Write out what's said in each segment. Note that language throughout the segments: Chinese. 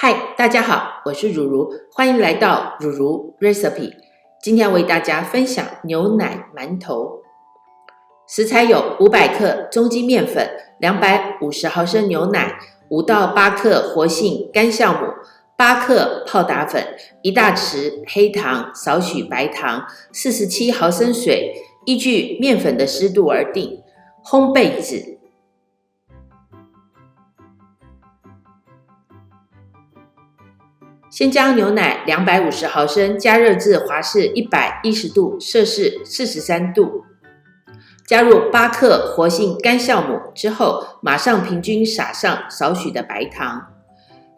嗨，大家好，我是如如，欢迎来到如如 Recipe。今天为大家分享牛奶馒头。食材有500克中筋面粉、250毫升牛奶、5到8克活性干酵母、8克泡打粉、1大匙黑糖、少许白糖、47毫升水，依据面粉的湿度而定。烘焙纸。先将牛奶250毫升加热至华氏110度摄氏43度，加入8克活性干酵母之后，马上平均撒上少许的白糖，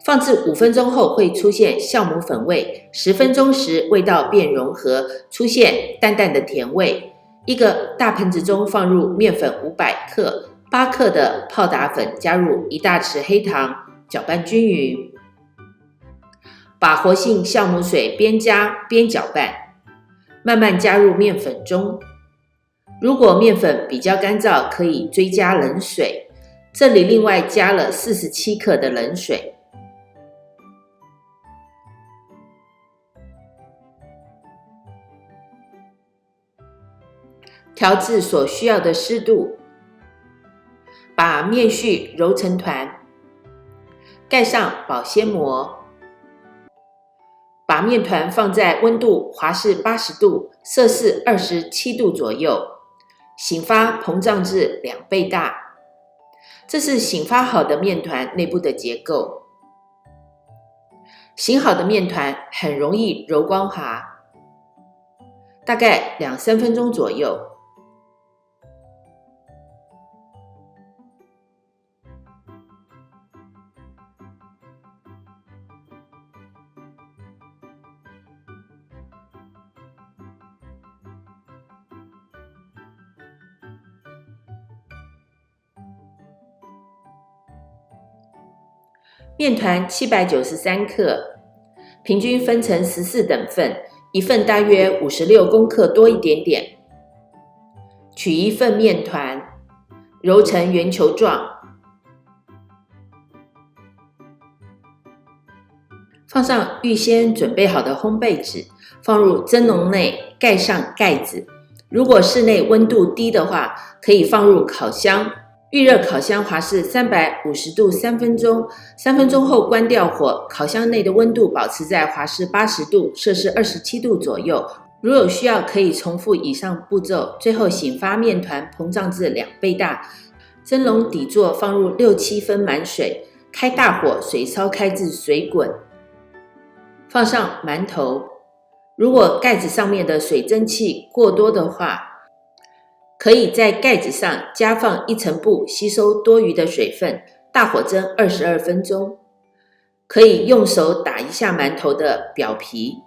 放置5分钟后会出现酵母粉味，10分钟时味道变融合，出现淡淡的甜味。一个大盆子中放入面粉500克、8克的泡打粉，加入1大匙黑糖，搅拌均匀。把活性酵母水边加边搅拌，慢慢加入面粉中。如果面粉比较干燥，可以追加冷水，这里另外加了47克的冷水。调至所需要的湿度，把面絮揉成团，盖上保鲜膜。把面团放在温度华氏80度、摄氏27度左右，醒发膨胀至2倍大。这是醒发好的面团内部的结构。醒好的面团很容易揉光滑，大概2-3分钟左右。面团793克，平均分成14等份，一份大约56公克多一点点。取一份面团，揉成圆球状，放上预先准备好的烘焙纸，放入蒸笼内，盖上盖子。如果室内温度低的话，可以放入烤箱。预热烤箱华氏350度3分钟，3分钟后关掉火，烤箱内的温度保持在华氏80度摄氏27度左右。如有需要，可以重复以上步骤。最后醒发面团膨胀至2倍大，蒸笼底座放入6-7分满水，开大火，水烧开至水滚。放上馒头，如果盖子上面的水蒸气过多的话，可以在盖子上加放1层布，吸收多余的水分，大火蒸22分钟。可以用手打一下馒头的表皮，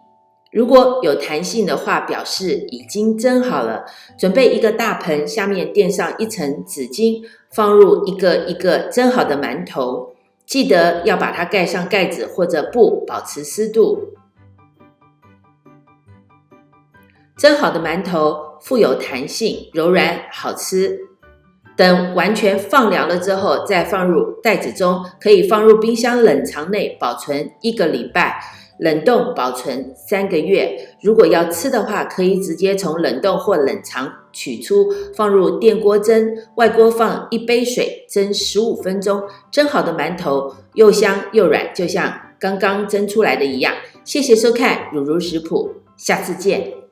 如果有弹性的话，表示已经蒸好了。准备一个大盆，下面垫上1层纸巾，放入一个一个蒸好的馒头，记得要把它盖上盖子或者布，保持湿度。蒸好的馒头富有弹性，柔软好吃。等完全放凉了之后，再放入袋子中，可以放入冰箱冷藏内保存1个礼拜，冷冻保存3个月。如果要吃的话，可以直接从冷冻或冷藏取出，放入电锅蒸，外锅放1杯水，蒸15分钟。蒸好的馒头又香又软，就像刚刚蒸出来的一样。谢谢收看如如食谱，下次见。